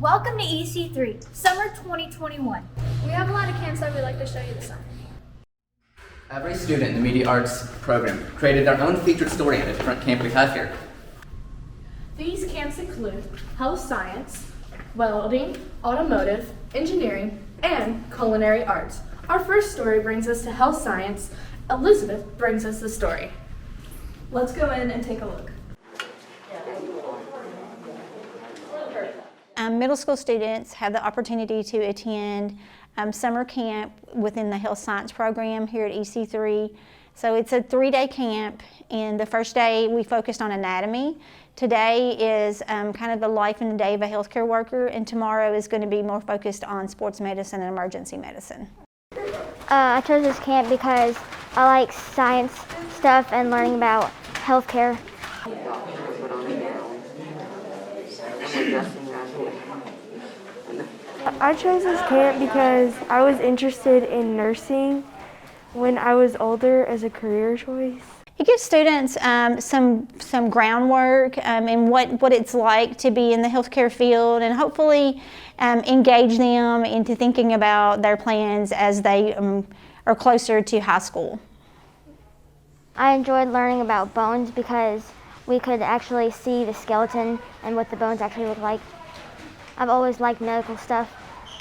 Welcome to EC3, Summer 2021. We have a lot of camps that we'd like to show you this summer. Every student in the Media Arts program created their own featured story at a different camp we have here. These camps include health science, welding, automotive, engineering, and culinary arts. Our first story brings us to health science. Elizabeth brings us the story. Let's go in and take a look. Middle school students have the opportunity to attend summer camp within the health science program here at EC3. So it's a 3-day camp, and the first day we focused on anatomy. Today is kind of the life and the day of a healthcare worker, and tomorrow is going to be more focused on sports medicine and emergency medicine. I chose this camp because I like science stuff and learning about healthcare. I chose this camp because I was interested in nursing when I was older as a career choice. It gives students some groundwork in what it's like to be in the healthcare field, and hopefully engage them into thinking about their plans as they are closer to high school. I enjoyed learning about bones because we could actually see the skeleton and what the bones actually look like. I've always liked medical stuff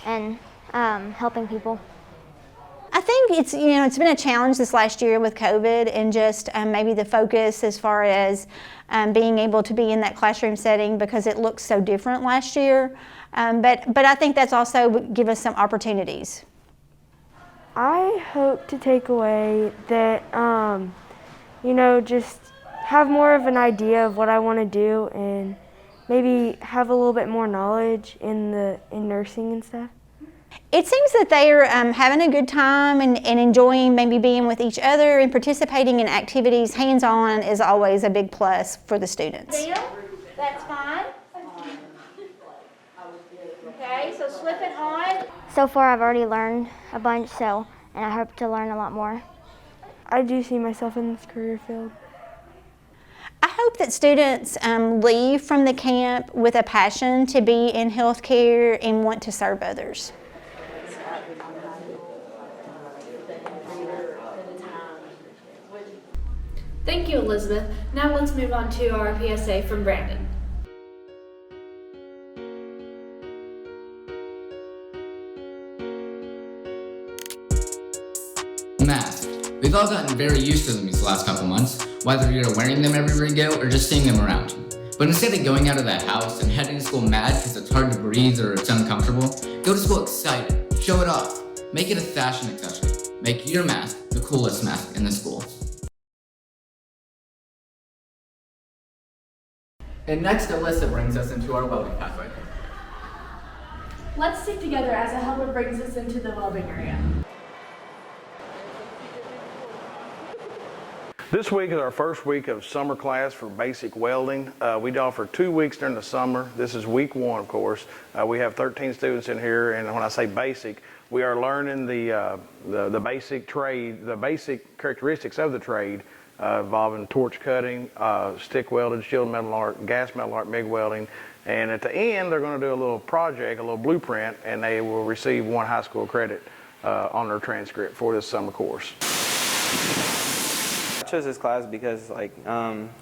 and helping people. I think it's been a challenge this last year with COVID, and just maybe the focus as far as being able to be in that classroom setting because it looks so different last year. But I think that's also give us some opportunities. I hope to take away that, just have more of an idea of what I want to do and maybe have a little bit more knowledge in nursing and stuff. It seems that they are having a good time and enjoying maybe being with each other and participating in activities. Hands-on is always a big plus for the students. That's fine. Okay, so slip it on. So far I've already learned a bunch, and I hope to learn a lot more. I do see myself in this career field. I hope that students leave from the camp with a passion to be in healthcare and want to serve others. Thank you, Elizabeth. Now let's move on to our PSA from Brandon. Masks. We've all gotten very used to them these last couple months, whether you're wearing them everywhere you go or just seeing them around. But instead of going out of that house and heading to school mad because it's hard to breathe or it's uncomfortable, go to school excited, show it off, make it a fashion accessory. Make your mask the coolest mask in the school. And next, Alyssa brings us into our welding pathway. Let's stick together as Helga brings us into the welding area. This week is our first week of summer class for basic welding. We offer 2 weeks during the summer. This is week 1, of course. We have 13 students in here, and when I say basic, we are learning the basic trade, the basic characteristics of the trade, involving torch cutting, stick welded, shield metal art, gas metal art, MIG welding. And at the end, they're going to do a little project, a little blueprint, and they will receive 1 high school credit on their transcript for this summer course. I chose this class because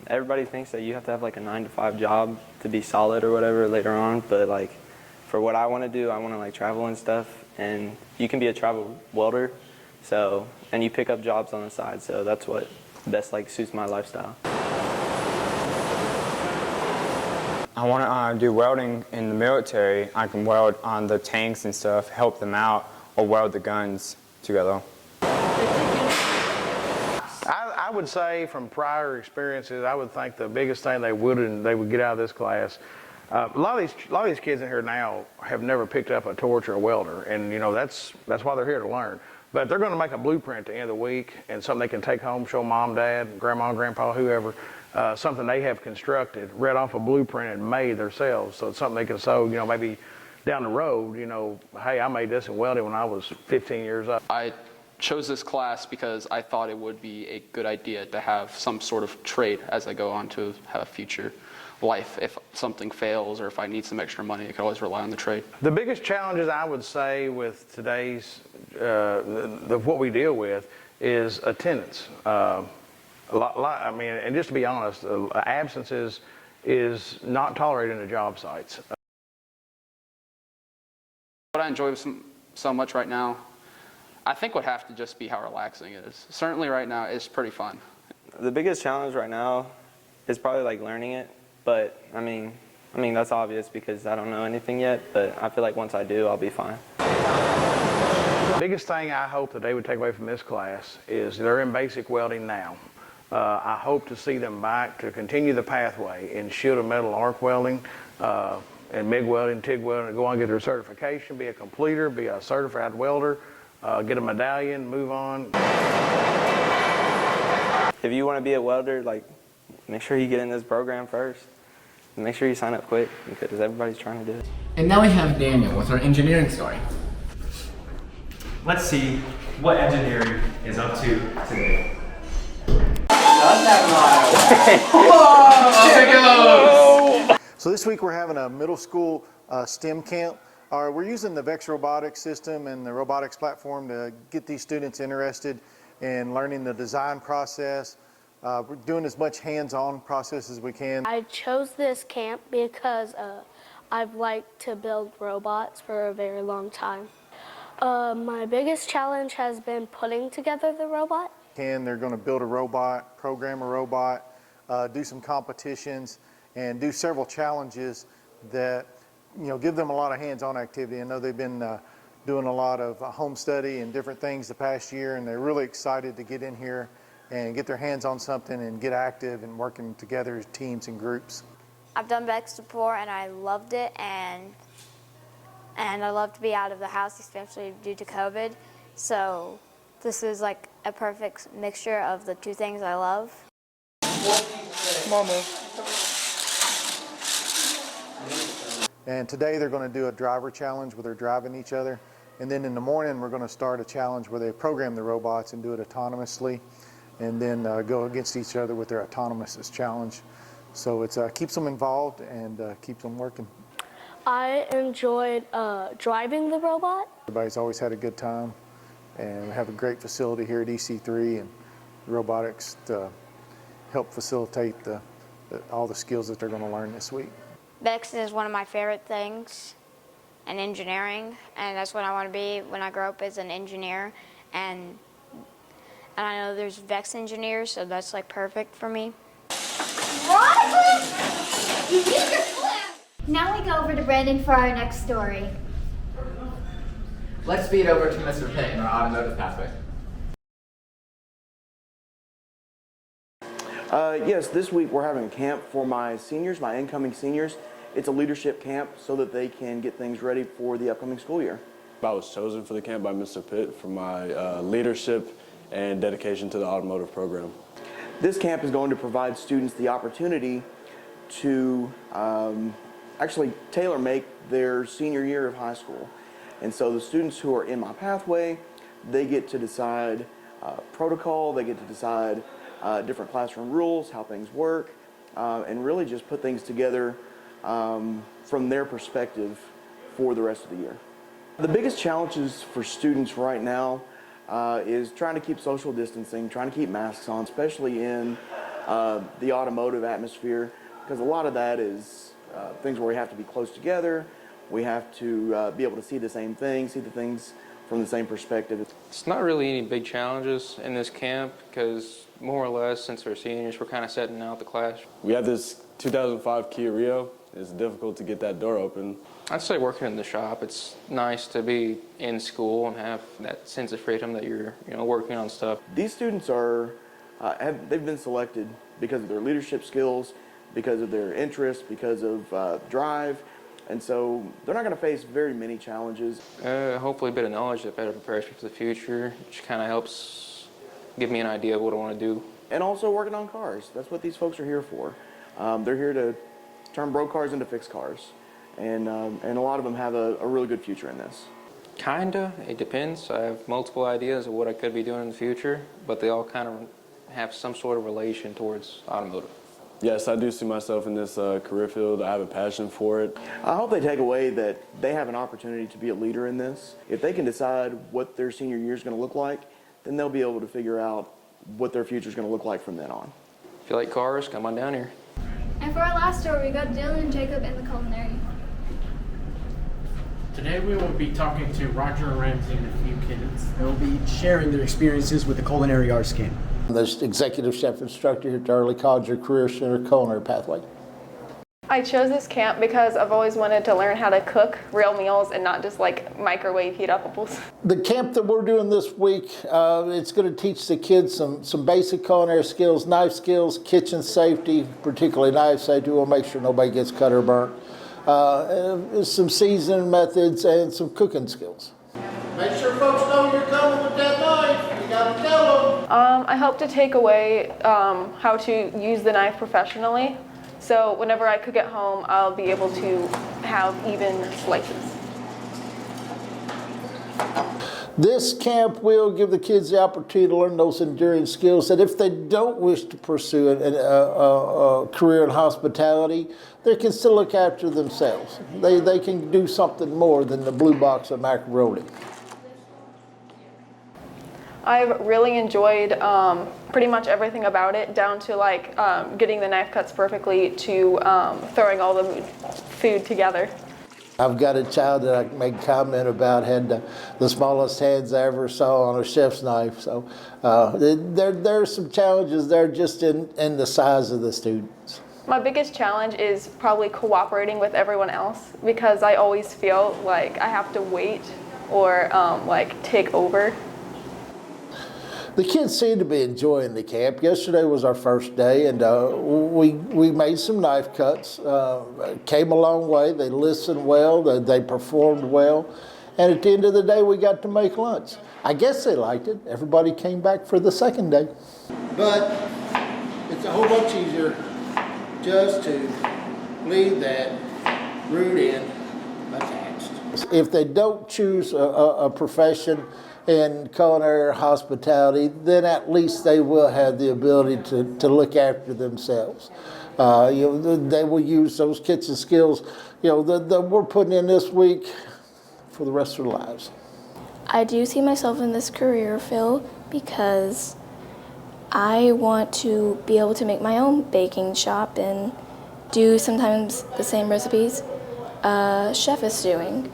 everybody thinks that you have to have a 9-to-5 job to be solid or whatever later on, but for what I want to do, I want to travel and stuff, and you can be a travel welder, and you pick up jobs on the side, so that's what best suits my lifestyle. I want to do welding in the military. I can weld on the tanks and stuff, help them out, or weld the guns together. I would say from prior experiences, I would think the biggest thing they would get out of this class, a lot of these kids in here now have never picked up a torch or a welder, and that's why they're here to learn. But they're going to make a blueprint at the end of the week and something they can take home, show mom, dad, grandma, grandpa, whoever, something they have constructed, read off a blueprint and made themselves. So it's something they can show, maybe down the road, hey, I made this in welding when I was 15 years old. I chose this class because I thought it would be a good idea to have some sort of trade as I go on to have a future life. If something fails or if I need some extra money, I can always rely on the trade. The biggest challenges I would say with today's, what we deal with is attendance. I mean, and just to be honest, absence is not tolerated in the job sites. What I enjoy so much right now, I think would have to just be how relaxing it is. Certainly right now, it's pretty fun. The biggest challenge right now is probably like learning it, but I mean that's obvious because I don't know anything yet, but I feel like once I do, I'll be fine. The biggest thing I hope that they would take away from this class is they're in basic welding now. I hope to see them back to continue the pathway in sheet and metal arc welding and MIG welding, TIG welding, go on and get their certification, be a completer, be a certified welder, get a medallion, move on. If you want to be a welder, like, make sure you get in this program first. Make sure you sign up quick because everybody's trying to do it. And now we have Daniel with our engineering story. Let's see what engineering is up to today. So this week we're having a middle school STEM camp. We're using the VEX robotics system and the robotics platform to get these students interested in learning the design process. We're doing as much hands-on process as we can. I chose this camp because I've liked to build robots for a very long time. My biggest challenge has been putting together the robot. They're going to build a robot, program a robot, do some competitions, and do several challenges that give them a lot of hands-on activity. I know they've been doing a lot of home study and different things the past year, and they're really excited to get in here and get their hands on something and get active and working together as teams and groups. I've done VEX before and I loved it, and I love to be out of the house, especially due to COVID. So this is like a perfect mixture of the two things I love. Mama. And today they're going to do a driver challenge where they're driving each other. And then in the morning we're going to start a challenge where they program the robots and do it autonomously, and then go against each other with their autonomous challenge. So it keeps them involved and keeps them working. I enjoyed driving the robot. Everybody's always had a good time, and we have a great facility here at EC3 and robotics to help facilitate all the skills that they're going to learn this week. VEX is one of my favorite things in engineering, and that's what I want to be when I grow up as an engineer. And I know there's VEX engineers, so that's like perfect for me. Now we go over to Brandon for our next story. Let's speed over to Mr. Pitt in our automotive pathway. Yes, this week we're having a camp for my seniors, my incoming seniors. It's a leadership camp so that they can get things ready for the upcoming school year. I was chosen for the camp by Mr. Pitt for my leadership and dedication to the automotive program. This camp is going to provide students the opportunity to actually tailor-make their senior year of high school. And so the students who are in my pathway, they get to decide protocol, they get to decide different classroom rules, how things work, and really just put things together from their perspective for the rest of the year. The biggest challenges for students right now is trying to keep social distancing, trying to keep masks on, especially in the automotive atmosphere, because a lot of that is things where we have to be close together, we have to be able to see the same things, see the things from the same perspective. It's not really any big challenges in this camp because more or less since we're seniors we're kind of setting out the class. We have this 2005 Kia Rio. It's difficult to get that door open. I'd say working in the shop, it's nice to be in school and have that sense of freedom that you're working on stuff. These students are, they've been selected because of their leadership skills, because of their interests, because of drive, and so they're not going to face very many challenges. Hopefully a bit of knowledge that better prepares me for the future, which kind of helps give me an idea of what I want to do. And also working on cars. That's what these folks are here for. They're here to turn broke cars into fixed cars. And a lot of them have a really good future in this. Kinda, it depends. I have multiple ideas of what I could be doing in the future, but they all kind of have some sort of relation towards automotive. Yes, I do see myself in this career field. I have a passion for it. I hope they take away that they have an opportunity to be a leader in this. If they can decide what their senior year is going to look like, then they'll be able to figure out what their future is going to look like from then on. If you like cars, come on down here. And for our last story, we got Dylan and Jacob in the culinary. Today we will be talking to Roger and Ramsey and a few kids. They'll be sharing their experiences with the Culinary Arts Camp. The executive chef instructor here at the Early College Career Center Culinary Pathway. I chose this camp because I've always wanted to learn how to cook real meals and not just like microwave heat-upables. The camp that we're doing this week, it's going to teach the kids some basic culinary skills, knife skills, kitchen safety, particularly knife safety. We'll make sure nobody gets cut or burnt. Some seasoning methods and some cooking skills. Make sure folks know you're coming with that knife. You got to tell them. I hope to take away how to use the knife professionally. So whenever I cook at home, I'll be able to have even slices. This camp will give the kids the opportunity to learn those enduring skills that if they don't wish to pursue a career in hospitality, they can still look after themselves. They can do something more than the blue box of macaroni. I've really enjoyed pretty much everything about it, down to like getting the knife cuts perfectly to throwing all the food together. I've got a child that I can make a comment about had the smallest hands I ever saw on a chef's knife. So there are some challenges there just in the size of the students. My biggest challenge is probably cooperating with everyone else, because I always feel like I have to wait or like take over. The kids seem to be enjoying the camp. Yesterday was our first day, and we made some knife cuts. Came a long way. They listened well. They performed well. And at the end of the day, we got to make lunch. I guess they liked it. Everybody came back for the second day. But it's a whole bunch easier just to leave that root end attached. If they don't choose a profession in culinary or hospitality, then at least they will have the ability to look after themselves. They will use those kitchen skills, that we're putting in this week for the rest of their lives. I do see myself in this career field because I want to be able to make my own baking shop and do sometimes the same recipes a chef is doing.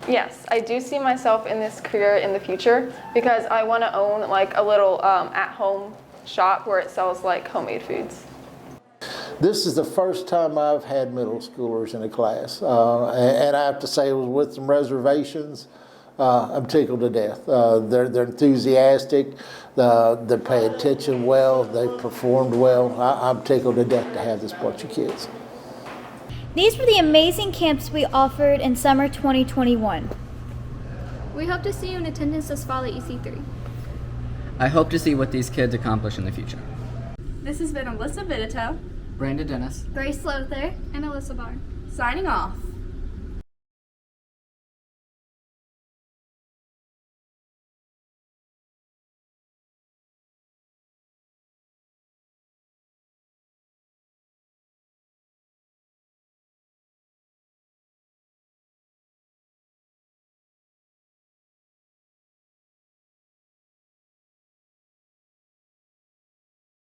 Yes, I do see myself in this career in the future because I want to own like a little at-home shop where it sells like homemade foods. This is the first time I've had middle schoolers in a class, and I have to say it was with some reservations. I'm tickled to death. They're enthusiastic, they pay attention well, they performed well. I'm tickled to death to have this bunch of kids. These were the amazing camps we offered in summer 2021. We hope to see you in attendance this fall at EC3. I hope to see what these kids accomplish in the future. This has been Alyssa Vidito, Brandon Dennis, Grace Lother, And Alyssa Barr. signing off.